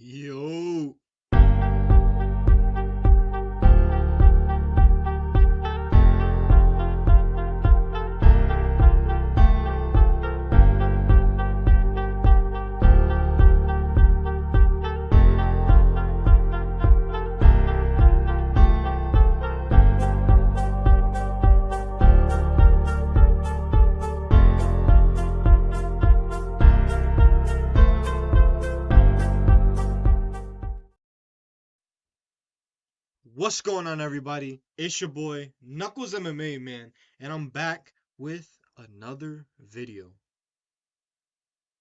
Yo. What's going on, everybody? It's your boy, Knuckles MMA, man, and I'm back with another video.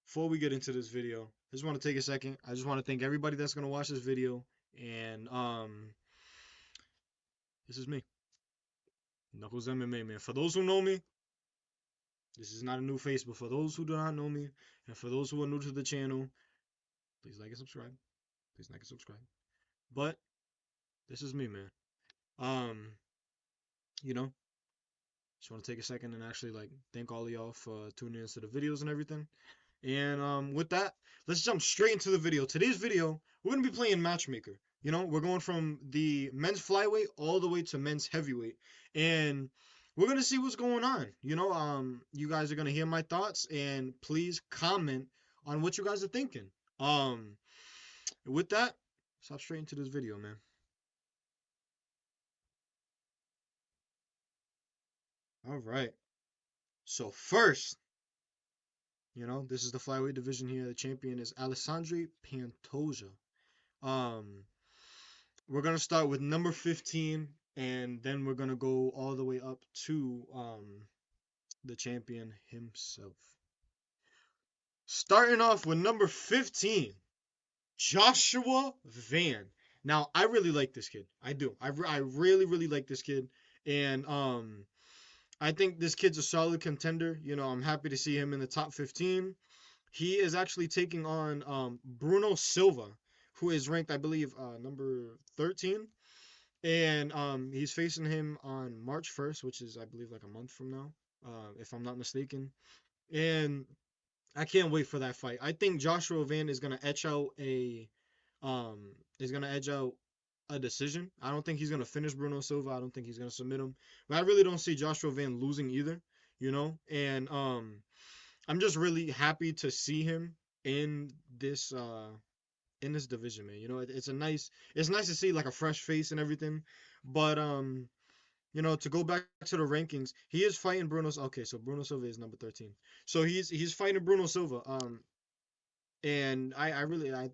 Before we get into this video, I just want to take a second. I just want to thank everybody that's going to watch this video. And this is me, Knuckles MMA, man. For those who know me, this is not a new face, but for those who do not know me, and for those who are new to the channel, please like and subscribe. Please like and subscribe. But this is me, man. Um, you know, just want to take a second and actually thank all of y'all for tuning into the videos and everything. And with that, let's jump straight into the video. Today's video, we're gonna be playing matchmaker. You know, we're going from the men's flyweight all the way to men's heavyweight, and we're gonna see what's going on. You know, you guys are gonna hear my thoughts, and please comment on what you guys are thinking. With that, let's hop straight into this video, man. All right. So first, you know, this is the flyweight division here. The champion is Alessandro Pantoja. Um, we're gonna start with number 15, and then we're gonna go all the way up to the champion himself. Starting off with number 15, Joshua Van. Now, I really like this kid. I do. I really, really like this kid, and I think this kid's a solid contender. You know, I'm happy to see him in the top 15. He is actually taking on Bruno Silva, who is ranked, I believe, number 13. And he's facing him on March 1st, which is, I believe, like a month from now, if I'm not mistaken. And I can't wait for that fight. I think Joshua Van is gonna edge out a decision. I don't think he's gonna finish Bruno Silva. I don't think he's gonna submit him. But I really don't see Joshua Van losing either, you know. And I'm just really happy to see him in this division, man. You know, it's nice to see like a fresh face and everything. But you know, to go back to the rankings, he is fighting okay, so Bruno Silva is number 13. So he's fighting Bruno Silva. And I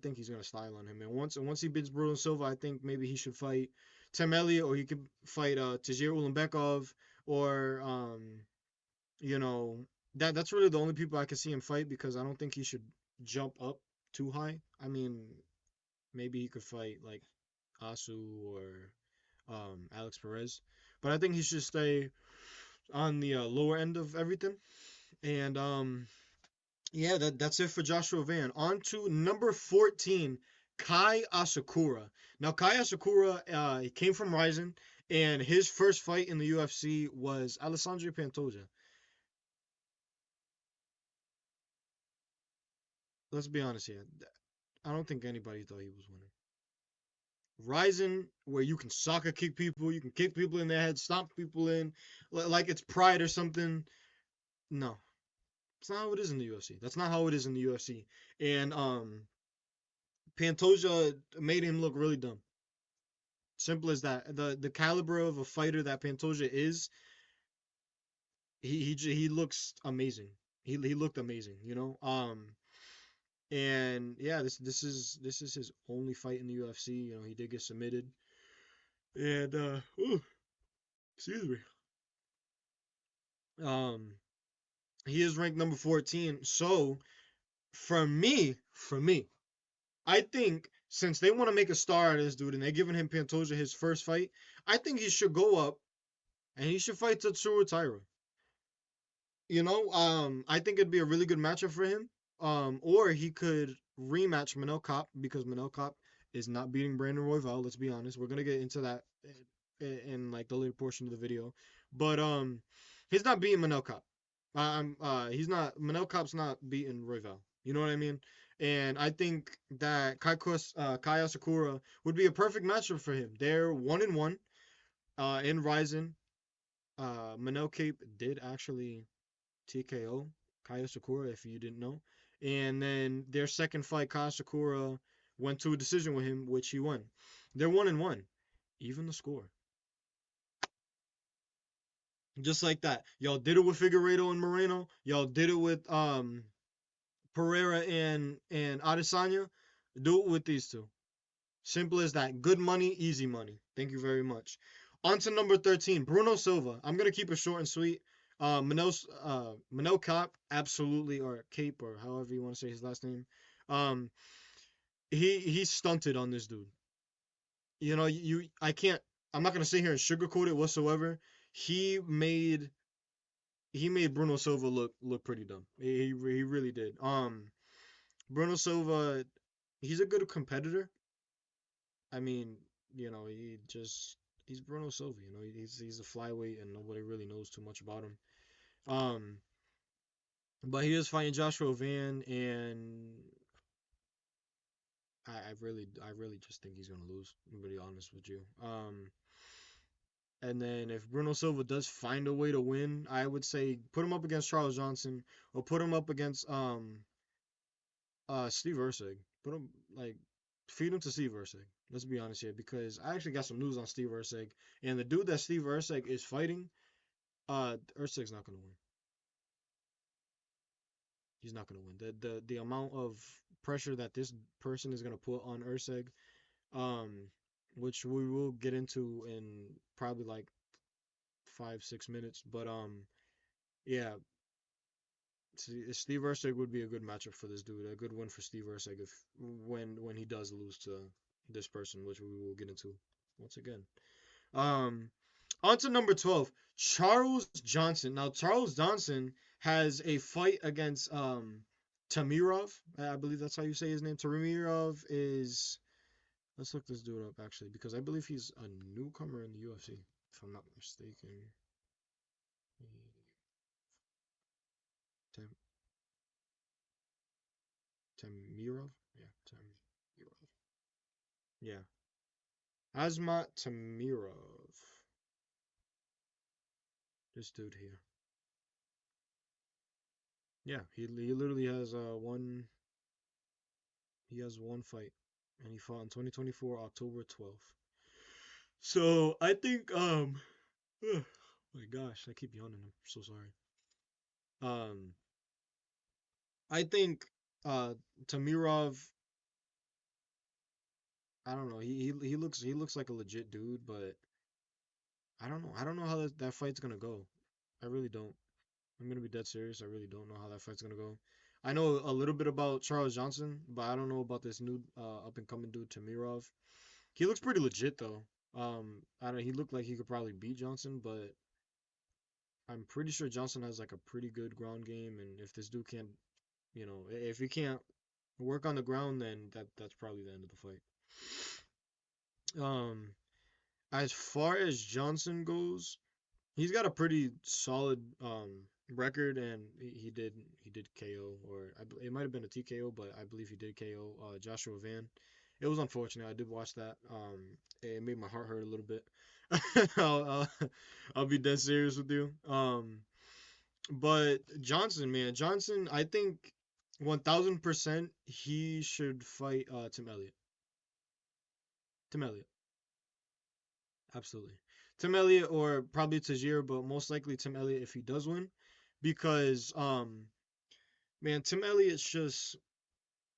think he's gonna style on him. And once he beats Bruno Silva, I think maybe he should fight Tim Elliott, or he could fight Tajir Ulanbekov, or you know, that's really the only people I can see him fight, because I don't think he should jump up too high. I mean, maybe he could fight like Asu or Alex Perez, but I think he should stay on the lower end of everything. And yeah, that's it for Joshua Van. On to number 14, Kai Asakura. Now, Kai Asakura, he came from Ryzen, and his first fight in the UFC was Alessandro Pantoja. Let's be honest here. I don't think anybody thought he was winning. Ryzen, where you can soccer kick people, you can kick people in their head, stomp people in, like it's pride or something. No, it's not how it is in the UFC. That's not how it is in the UFC. And Pantoja made him look really dumb. Simple as that. The caliber of a fighter that Pantoja is, he looks amazing. He looked amazing, you know. And yeah, this is his only fight in the UFC. You know, he did get submitted. And ooh, excuse me. Um, he is ranked number 14. So for me, I think since they want to make a star out of this dude and they're giving him Pantoja his first fight, I think he should go up and he should fight Tatsuro Taira. You know, I think it'd be a really good matchup for him. Or he could rematch Manel Kape, because Manel Kape is not beating Brandon Royval. Let's be honest. We're gonna get into that in like the later portion of the video. But he's not beating Manel Kape. He's not Manel Kape's not beating Royval. You know what I mean? And I think that Kaya Sakura would be a perfect matchup for him. They're 1-1 in Ryzen. Manel Cape did actually TKO Kaya Sakura, if you didn't know. And then their second fight, Kaya Sakura went to a decision with him, which he won. They're 1-1. Even the score. Just like that. Y'all did it with Figueiredo and Moreno. Y'all did it with Pereira and Adesanya. Do it with these two. Simple as that. Good money, easy money. Thank you very much. On to number 13, Bruno Silva. I'm gonna keep it short and sweet. Manel Cap, absolutely, or Cape, or however you want to say his last name. Um, he stunted on this dude. You know, I can't. I'm not gonna sit here and sugarcoat it whatsoever. He made he made Bruno Silva look pretty dumb. He really did. Bruno Silva, he's a good competitor. I mean, you know, he's Bruno Silva. You know, he's a flyweight, and nobody really knows too much about him. Um, but he is fighting Joshua Van, and I really just think he's gonna lose. To be honest with you. And then if Bruno Silva does find a way to win, I would say put him up against Charles Johnson or put him up against Steve Ursig. Put him like feed him to Steve Ursig. Let's be honest here, because I actually got some news on Steve Ursig, and the dude that Steve Ursig is fighting, Ursig's not gonna win. He's not gonna win. The amount of pressure that this person is gonna put on Ursig, um, which we will get into in probably like 5 6 minutes, but yeah, Steve Ursig would be a good matchup for this dude. A good win for Steve Ursig if when he does lose to this person, which we will get into once again. Um, on to number 12, Charles Johnson. Now Charles Johnson has a fight against Tamirov. I believe that's how you say his name. Tamirov is. Let's look this dude up actually, because I believe he's a newcomer in the UFC, if I'm not mistaken. Tam, Tamirov? Yeah, Tamirov. Yeah. Azmat Tamirov. This dude here. Yeah, he literally has one fight, and he fought in 2024 October 12th. So I think oh my gosh, I keep yawning. I'm so sorry. Um I think uh Tamirov, I don't know. He looks like a legit dude, but I don't know. I don't know how that fight's gonna go. I really don't. I'm gonna be dead serious. I really don't know how that fight's gonna go. I know a little bit about Charles Johnson, but I don't know about this new up and coming dude Tamirov. He looks pretty legit though. I don't. He looked like he could probably beat Johnson, but I'm pretty sure Johnson has like a pretty good ground game, and if this dude can't, if he can't work on the ground, then that's probably the end of the fight. Um, as far as Johnson goes, he's got a pretty solid record, and he did KO, or it might have been a TKO, but I believe he did KO Joshua Van. It was unfortunate. I did watch that. It made my heart hurt a little bit. I'll be dead serious with you. But Johnson, man, Johnson, I think 1000% he should fight Tim Elliott. Tim Elliott, absolutely. Tim Elliott or probably Tajir, but most likely Tim Elliott if he does win, because man, Tim Elliott's just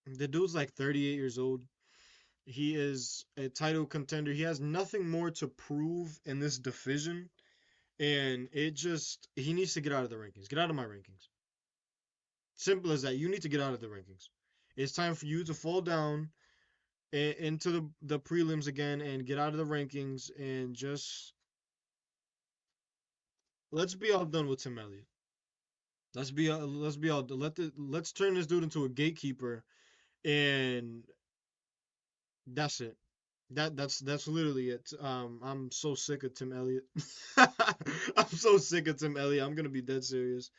the dude's like 38 years old. He is a title contender. He has nothing more to prove in this division, and he needs to get out of the rankings. Get out of my rankings. Simple as that. You need to get out of the rankings. It's time for you to fall down into the prelims again and get out of the rankings, and just let's be all done with Tim Elliott. Let's be all let's turn this dude into a gatekeeper, and that's it. That's literally it. I'm so sick of Tim Elliott. I'm so sick of Tim Elliott. I'm gonna be dead serious.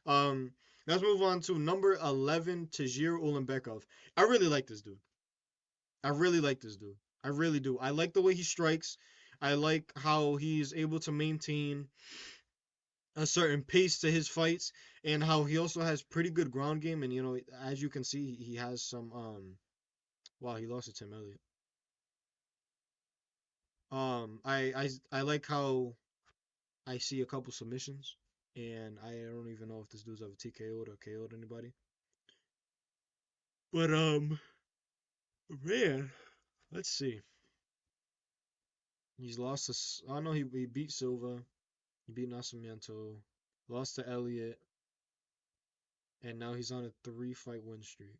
Um, Let's move on to number 11, Tajir Ulanbekov. I really like this dude. I really like this dude. I really do. I like the way he strikes. I like how he's able to maintain a certain pace to his fights, and how he also has pretty good ground game. And as you can see, he has some wow, he lost to Tim Elliott. I like how I see a couple submissions, and I don't even know if this dude's ever TKO'd or KO'd anybody. But man, let's see. He's lost to. I know he beat Silva. He beat Nascimento. Lost to Elliott, and now he's on a 3-fight win streak.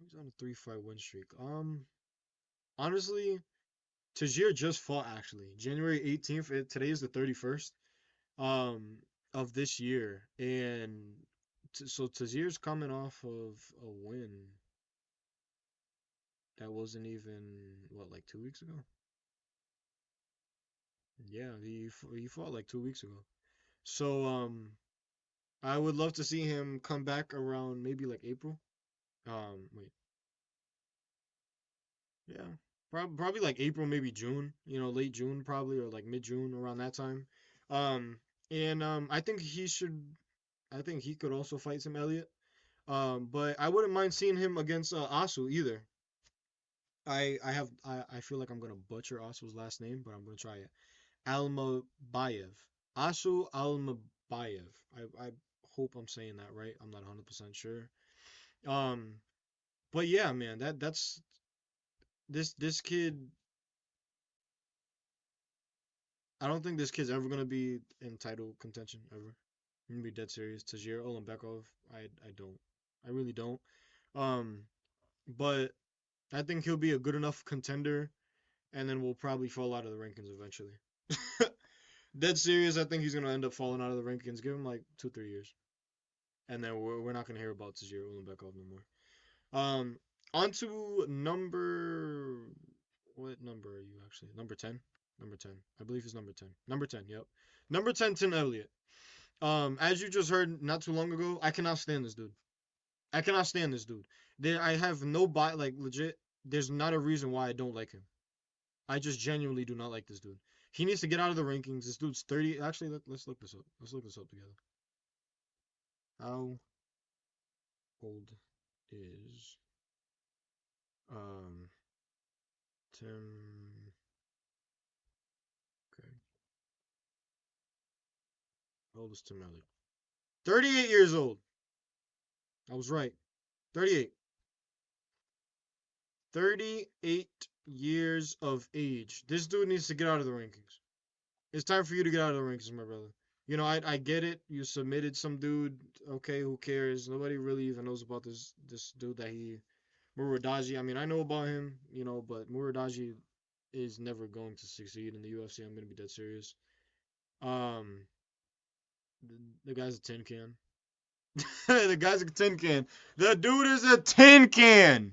He's on a 3-fight win streak. Honestly, Tajir just fought actually January 18th. Today is the 31st of this year, and so Tajir's coming off of a win that wasn't even what, like 2 weeks ago. Yeah, he fought like 2 weeks ago. So I would love to see him come back around maybe like April. Wait, yeah, probably like April, maybe June. Late June probably, or like mid June, around that time. Um, and I think he should. I think he could also fight some Elliott. But I wouldn't mind seeing him against Asu either. I feel like I'm gonna butcher Asu's last name, but I'm gonna try it. Almabayev. Asu Almabayev. I hope I'm saying that right. I'm not 100% sure. Um, but yeah, man, that's this kid. I don't think this kid's ever gonna be in title contention ever. I'm gonna be dead serious. Tajir Olembekov. I don't. I really don't. Um, but I think he'll be a good enough contender, and then we'll probably fall out of the rankings eventually. Dead serious. I think he's gonna end up falling out of the rankings. Give him like 2, 3 years, and then we're not gonna hear about Tajir Ulanbekov no more. On to number. What number are you actually? Number 10. Number 10. I believe he's number 10. Number 10. Yep. Number 10, Tim Elliott. As you just heard not too long ago, I cannot stand this dude. I cannot stand this dude. I have no like legit. There's not a reason why I don't like him. I just genuinely do not like this dude. He needs to get out of the rankings. This dude's 30. Actually, let's look this up. Let's look this up together. How old is um Tim? Okay, how old is Tim Elliott? 38 years old. I was right. 38. 38 years of age. This dude needs to get out of the rankings. It's time for you to get out of the rankings, my brother. I get it. You submitted some dude. Okay, who cares? Nobody really even knows about this dude that Muradaji. I mean, I know about him, but Muradaji is never going to succeed in the UFC. I'm gonna be dead serious. Um, the guy's a tin can. The guy's a tin can. The dude is a tin can.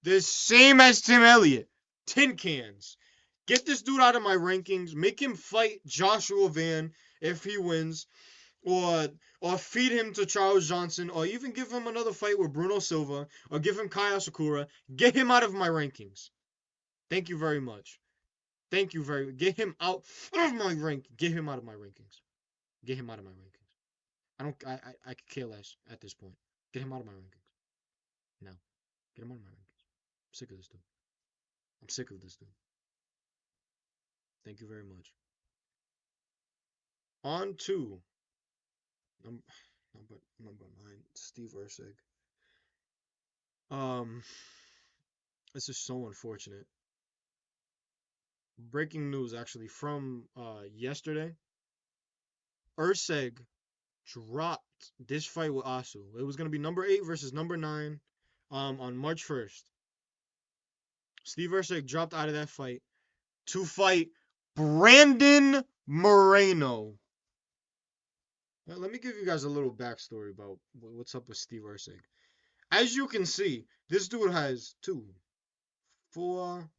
The same as Tim Elliott. Tin cans. Get this dude out of my rankings. Make him fight Joshua Van if he wins, or feed him to Charles Johnson, or even give him another fight with Bruno Silva, or give him Kaya Sakura. Get him out of my rankings. Thank you very much. Thank you very. Get him out of my rank. Get him out of my rankings. Get him out of my rankings. I don't. I could care less at this point. Get him out of my rankings. Now. Get him out of my rankings. I'm sick of this dude. I'm sick of this dude. Thank you very much. On to number number 9, Steve Ursig. Um, this is so unfortunate. Breaking news, actually, from yesterday. Ursig dropped this fight with Asu. It was gonna be number 8 versus number 9, on March 1st. Steve Ursig dropped out of that fight to fight Brandon Moreno. Now, let me give you guys a little backstory about what's up with Steve Ursig. As you can see, this dude has 2, 4.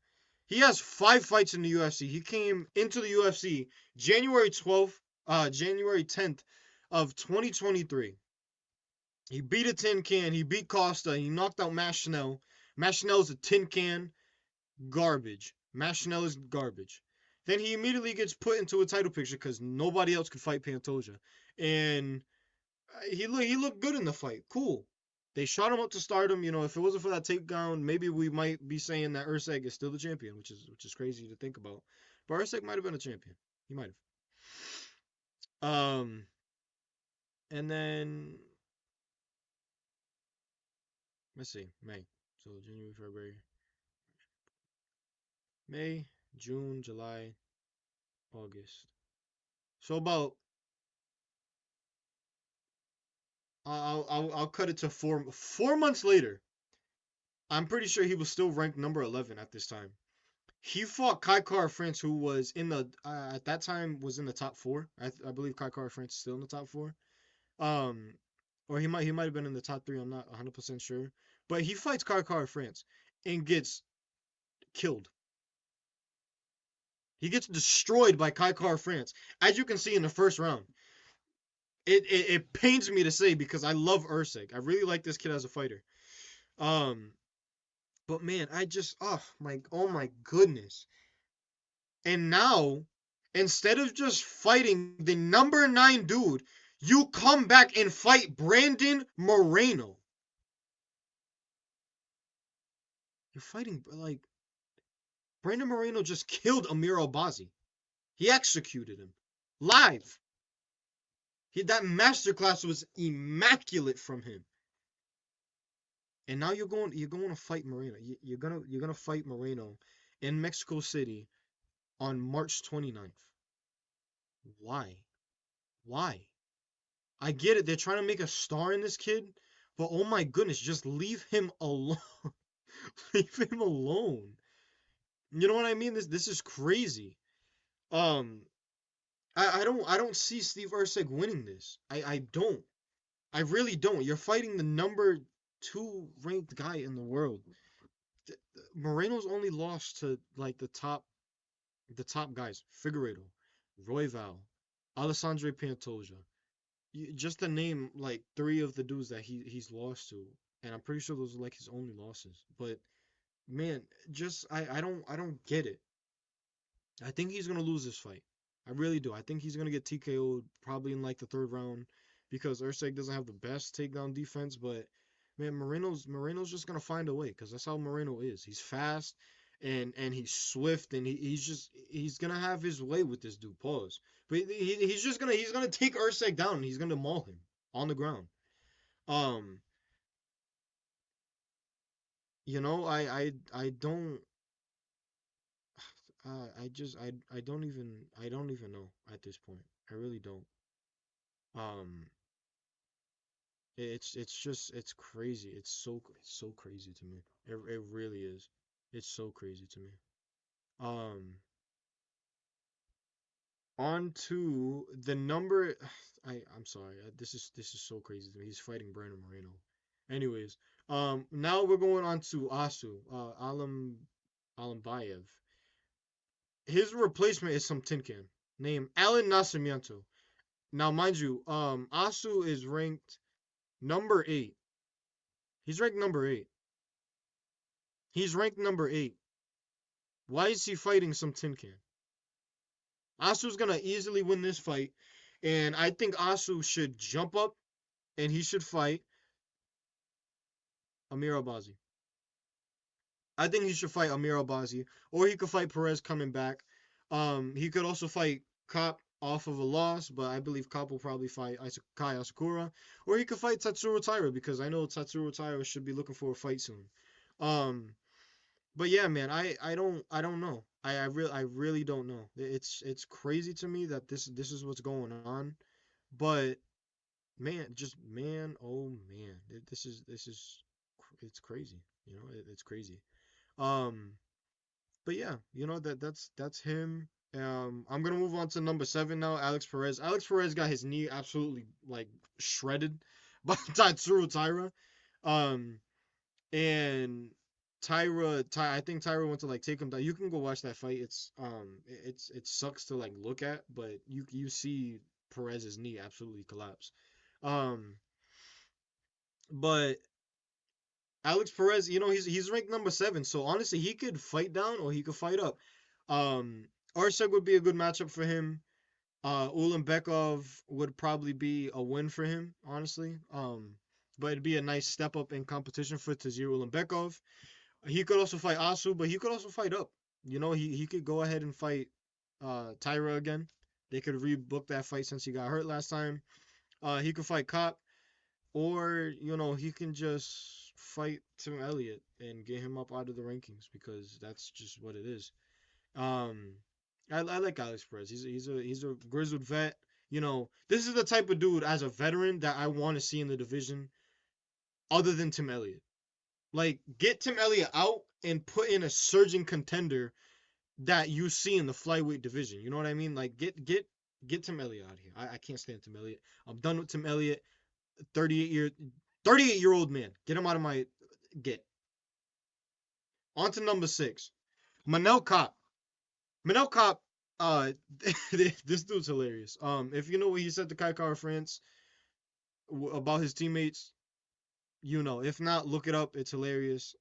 He has 5 fights in the UFC. He came into the UFC January 12th, January 10th of 2023. He beat a tin can. He beat Costa. He knocked out Matt Schnell. Matt Schnell's a tin can garbage. Matt Schnell is garbage. Then he immediately gets put into a title picture because nobody else could fight Pantoja, and he looked good in the fight. Cool. They shot him up to stardom. You know, if it wasn't for that takedown, maybe we might be saying that Usyk is still the champion, which is crazy to think about. But Usyk might have been a champion. He might have. And then let's see, May. So January, February, May, June, July, August. So about I'll cut it to 4 months later. I'm pretty sure he was still ranked number 11 at this time. He fought Kai Kara France, who was in the at that time was in the top four. I believe Kai Kara France is still in the top four. Um, or he might have been in the top three. I'm not 100% sure. But he fights Kai Kara France and gets killed. He gets destroyed by Kai Kara France, as you can see in the first round. It pains me to say because I love Usyk. I really like this kid as a fighter. Um, but man, I just oh my goodness. And now, instead of just fighting the number 9 dude, you come back and fight Brandon Moreno. You're fighting like Brandon Moreno just killed Amir Albazi. He executed him live. That masterclass was immaculate from him. And now you're going to fight Moreno. You're gonna fight Moreno in Mexico City on March 29th. Why? Why? I get it. They're trying to make a star in this kid, but oh my goodness, just leave him alone. Leave him alone. You know what I mean? This is crazy. Um, I don't see Steve Usyk winning this. I don't. I really don't. You're fighting the number 2 ranked guy in the world. Moreno's only lost to like the top guys: Figueiredo, Royval, Alessandro Pantoja. Just to name like 3 of the dudes that he's lost to, and I'm pretty sure those are like his only losses. But man, just I don't get it. I think he's gonna lose this fight. I really do. I think he's gonna get TKO'd probably in like the third round because Usyk doesn't have the best takedown defense. But man, Moreno's just gonna find a way because that's how Moreno is. He's fast and he's swift and he's gonna have his way with this dude. Pause. But he's gonna take Usyk down and he's gonna maul him on the ground. Um, I don't. I don't even know at this point. I really don't. Um, it's crazy. It's so crazy to me. It really is. It's so crazy to me. Um, on to the number. I'm sorry. This is so crazy to me. He's fighting Brandon Moreno. Anyways, now we're going on to Asu, Alambayev. His replacement is some tin can named Alan Nascimento. Now, mind you, Asu is ranked number 8. He's ranked number 8. He's ranked number 8. Why is he fighting some tin can? Asu's gonna easily win this fight, and I think Asu should jump up and he should fight Amir Albazi. I think he should fight Amir Albazi, or he could fight Perez coming back. He could also fight Cop off of a loss, but I believe Cop will probably fight Kai Asakura, or he could fight Tatsuro Taira because I know Tatsuro Taira should be looking for a fight soon. Um, but yeah, man, I don't know. I really don't know. It's crazy to me that this is what's going on, but man, just man, oh man, this is it's crazy. It's crazy. Um, but yeah, that's him. I'm gonna move on to number 7 now, Alex Perez. Alex Perez got his knee absolutely like shredded by Tatsuro Taira. Um, and I think Tyra went to like take him down. You can go watch that fight. It sucks to like look at, but you see Perez's knee absolutely collapse. Um, but Alex Perez, he's ranked number 7, so honestly, he could fight down or he could fight up. Um, Arceg would be a good matchup for him. Ulanbekov would probably be a win for him, honestly. But it'd be a nice step up in competition for Tazir Ulanbekov. He could also fight Asu, but he could also fight up. He could go ahead and fight Tyra again. They could rebook that fight since he got hurt last time. He could fight Cop, or he can just fight Tim Elliott and get him up out of the rankings because that's just what it is. Um, I like Alex Perez. He's a grizzled vet. This is the type of dude as a veteran that I want to see in the division, other than Tim Elliott. Like, get Tim Elliott out and put in a surging contender that you see in the flyweight division. You know what I mean? Like, get Tim Elliott out of here. I can't stand Tim Elliott. I'm done with Tim Elliott. 38-year old man. Get him out of my get. On to number 6. Manel Cop. Manel Cop, this dude's hilarious. If you know what he said to Kai Kara France about his teammates, If not, look it up. It's hilarious.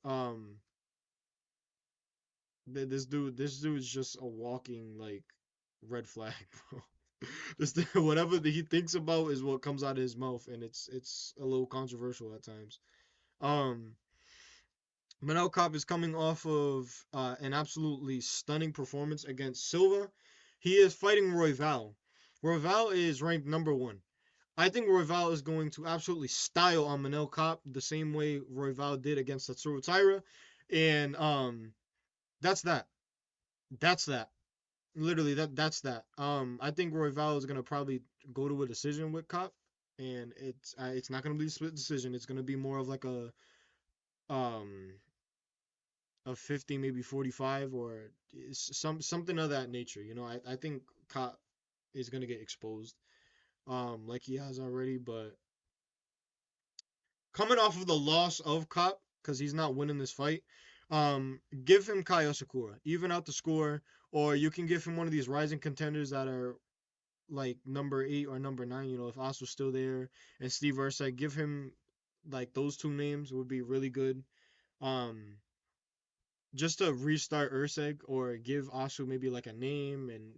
This dude's just a walking like red flag, bro. Whatever that he thinks about is what comes out of his mouth, and it's a little controversial at times. Um, Manel Cop is coming off of an absolutely stunning performance against Silva. He is fighting Royval. Royval is ranked number 1. I think Royval is going to absolutely style on Manel Cop the same way Royval did against Tatsuro Taira, and that's that. That's that. Literally, that's that. I think Royval is gonna probably go to a decision with Cop, and it's not gonna be a split decision. It's gonna be more of like um a 50, maybe 45, or something of that nature. I think Cop is gonna get exposed, like he has already. But coming off of the loss of Cop, because he's not winning this fight, give him Kaya Sakura, even out the score, or you can give him one of these rising contenders that are like number 8 or number 9. If Asu's still there and Steve Ursak, give him like those two names would be really good. Um, just to restart Ursak or give Asu maybe like a name, and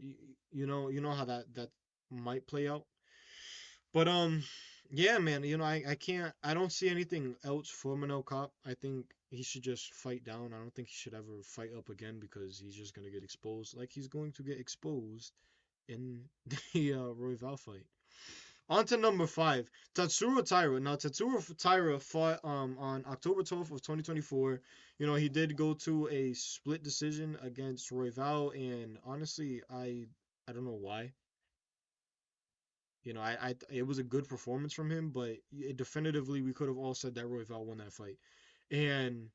you know how that might play out. But yeah, man, I don't see anything else for Manel Cop. I think he should just fight down. I don't think he should ever fight up again because he's just gonna get exposed, like he's going to get exposed in the Royval fight. On to number 5, Tatsuro Taira. Now Tatsuro Taira fought on October 12th of 2024. He did go to a split decision against Royval, and honestly, I don't know why. It was a good performance from him, but definitively we could have all said that Royval won that fight. And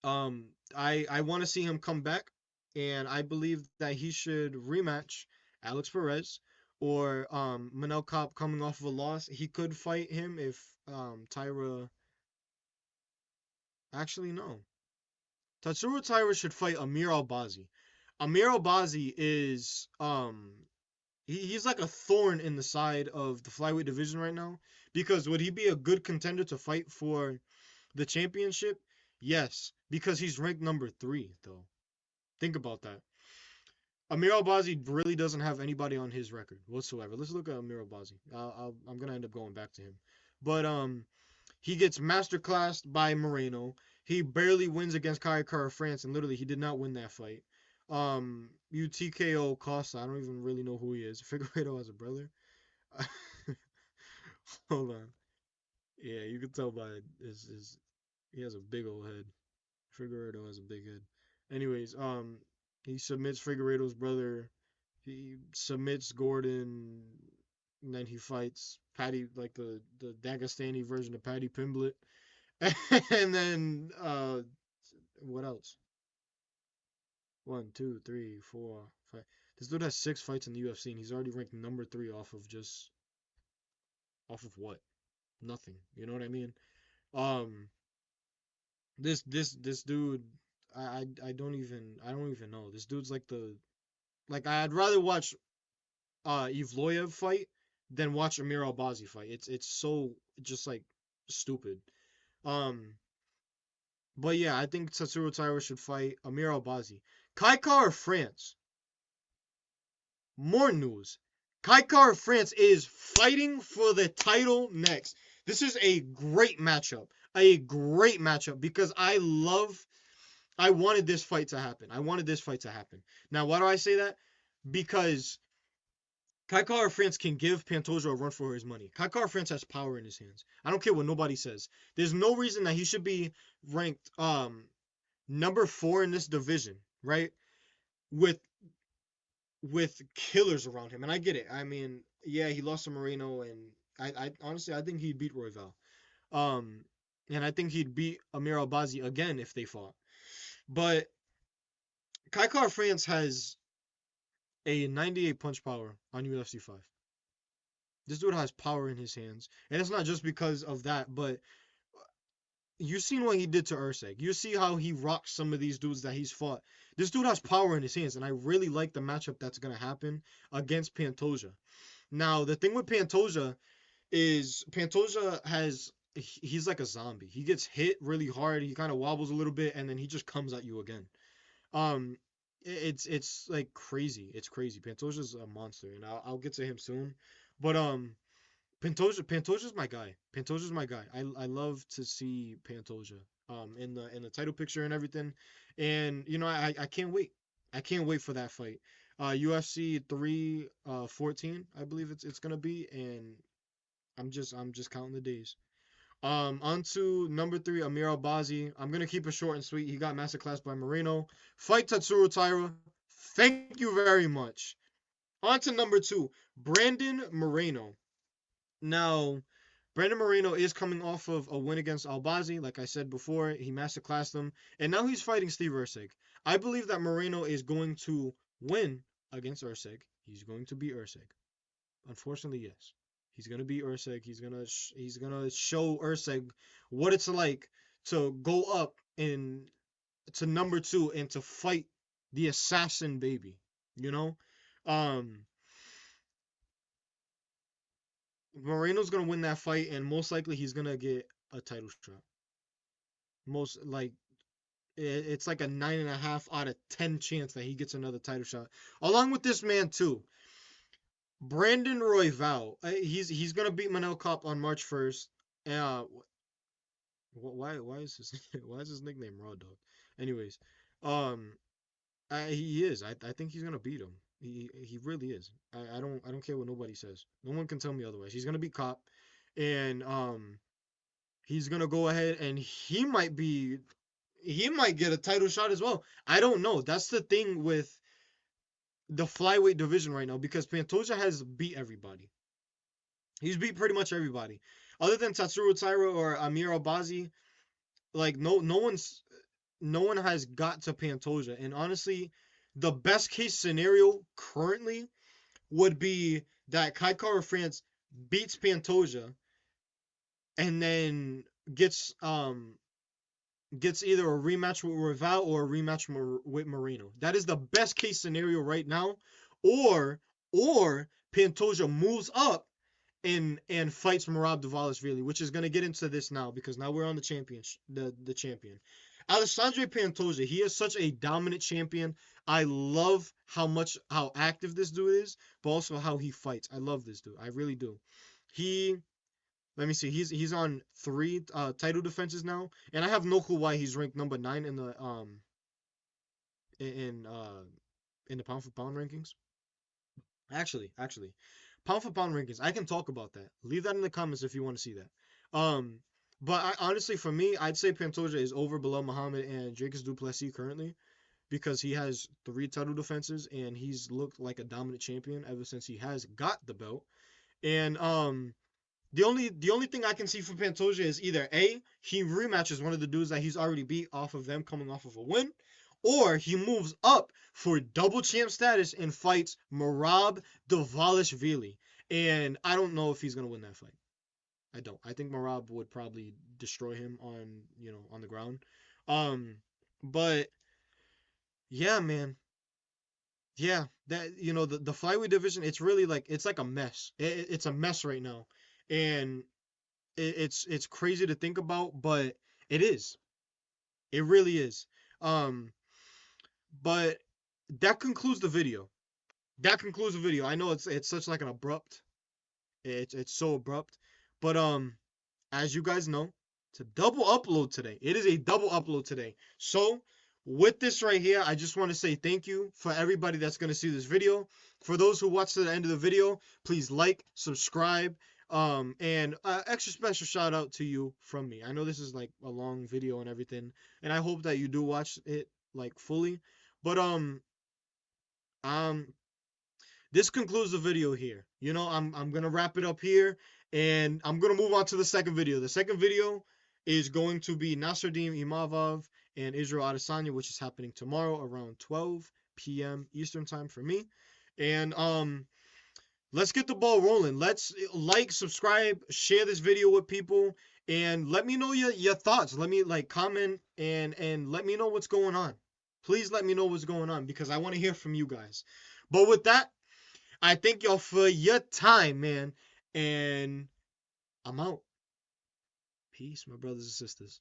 I want to see him come back, and I believe that he should rematch Alex Perez or Manel Cop coming off of a loss. He could fight him if Tyra. Actually, no. Tatsuro Taira should fight Amir Albazi. Amir Albazi is he's like a thorn in the side of the flyweight division right now, because would he be a good contender to fight for the championship? Yes, because he's ranked number 3 though. Think about that. Amir Albazi really doesn't have anybody on his record whatsoever. Let's look at Amir Albazi. I'm gonna end up going back to him, but he gets masterclassed by Moreno. He barely wins against Kai Kara France, and literally he did not win that fight. UTKO Costa. I don't even really know who he is. Figueredo has a brother. Hold on. Yeah, you can tell by his he has a big old head. Figueredo has a big head. Anyways, he submits Figueredo's brother. He submits Gordon, and then he fights Patty, like the Dagestani version of Patty Pimblett. And then what else? One, two, three, four, five. This dude has 6 fights in the UFC, and he's already ranked number 3 off of what? Nothing. You know what I mean? Um, this dude, I don't even know. This dude's like I'd rather watch Evloev fight than watch Amir Albazi fight. It's so just like stupid. Um, but yeah, I think Tatsuro Taira should fight Amir Albazi. Kaikar of France. More news. Kaikar of France is fighting for the title next. This is a great matchup. A great matchup because I wanted this fight to happen. I wanted this fight to happen. Now, why do I say that? Because Kaikar France can give Pantoja a run for his money. Kaikar France has power in his hands. I don't care what nobody says. There's no reason that he should be ranked number 4 in this division, right? With killers around him. And I get it. I mean, yeah, he lost to Moreno, and I honestly I think he'd beat Royval. Um and I think he'd beat Amir Albazi again if they fought. But Kaikar France has a 98 punch power on UFC 5. This dude has power in his hands. And it's not just because of that, but you've seen what he did to Usyk. You see how he rocks some of these dudes that he's fought. This dude has power in his hands, and I really like the matchup that's going to happen against Pantoja. Now, the thing with Pantoja is Pantoja he's like a zombie. He gets hit really hard, he kind of wobbles a little bit, and then he just comes at you again. Um, it's like crazy. It's crazy. Pantoja's a monster, and I'll get to him soon. But Pantoja's my guy. Pantoja's my guy. I love to see Pantoja in the title picture and everything. And you know, I can't wait. I can't wait for that fight. UFC 314, I believe it's gonna be, and I'm just counting the days. On to number 3, Amir Albazi. I'm gonna keep it short and sweet. He got masterclass by Moreno. Fight Tatsuro Taira. Thank you very much. On to number 2, Brandon Moreno. Now, Brandon Moreno is coming off of a win against Albazi. Like I said before, he masterclassed him, and now he's fighting Steve Usyk. I believe that Moreno is going to win against Usyk. He's going to beat Usyk. Unfortunately, yes. He's gonna beat Usyk. He's gonna show Usyk what it's like to go up in to number 2 and to fight the assassin baby. You know, um, Moreno's gonna win that fight, and most likely he's gonna get a title shot. Most like it's like a 9.5 out of 10 chance that he gets another title shot, along with this man too. Brandon Royval. He's gonna beat Manel Kopp on March 1st. Uh, why is his why is his nickname Raw Dog? Anyways, um, he is. I think he's gonna beat him. He really is. I don't care what nobody says. No one can tell me otherwise. He's gonna beat Kopp, and he's gonna go ahead and he might get a title shot as well. I don't know. That's the thing with the flyweight division right now because Pantoja has beat everybody. He's beat pretty much everybody, other than Tatsuro Taira or Amir Albazi. Like no one has got to Pantoja, and honestly, the best case scenario currently would be that Kai Kara France beats Pantoja and then gets either a rematch with Rival or a rematch with Moreno. That is the best case scenario right now. Or Pantoja moves up and fights Merab Dvalishvili, which is going to get into this now because now we're on the champion. The champion. Alexandre Pantoja, he is such a dominant champion. I love how active this dude is, but also how he fights. I love this dude. I really do. He Let me see. He's on 3 title defenses now, and I have no clue why he's ranked number 9 in uh in the pound for pound rankings. Actually, pound for pound rankings. I can talk about that. Leave that in the comments if you want to see that. But honestly, for me, I'd say Pantoja is over below Muhammad and Jacques du Plessis currently because he has 3 title defenses and he's looked like a dominant champion ever since he has got the belt. And the only thing I can see for Pantoja is either A, he rematches one of the dudes that he's already beat off of them coming off of a win, or he moves up for double champ status and fights Merab Dvalishvili. And I don't know if he's gonna win that fight. I don't. I think Merab would probably destroy him on the ground. Um, but yeah, man. yeah, that the flyweight division, it's really like it's like a mess. It's a mess right now, and it's crazy to think about, but it is. It really is. Um, but that concludes the video. That concludes the video. I know it's such like an abrupt. It's so abrupt, but as you guys know, it's a double upload today. It is a double upload today. So with this right here, I just want to say thank you for everybody that's going to see this video. For those who watch to the end of the video, please like, subscribe, and extra special shout out to you from me. I know this is like a long video and everything, and I hope that you do watch it like fully. But um this concludes the video here. I'm gonna wrap it up here, and I'm gonna move on to the second video. The second video is going to be Nasruddin Imavov and Israel Adesanya, which is happening tomorrow around 12 p.m. Eastern time for me. And let's get the ball rolling. Let's like, subscribe, share this video with people, and let me know your thoughts. Let me like comment and let me know what's going on. Please let me know what's going on because I want to hear from you guys. But with that, I thank y'all for your time, man. And I'm out. Peace, my brothers and sisters.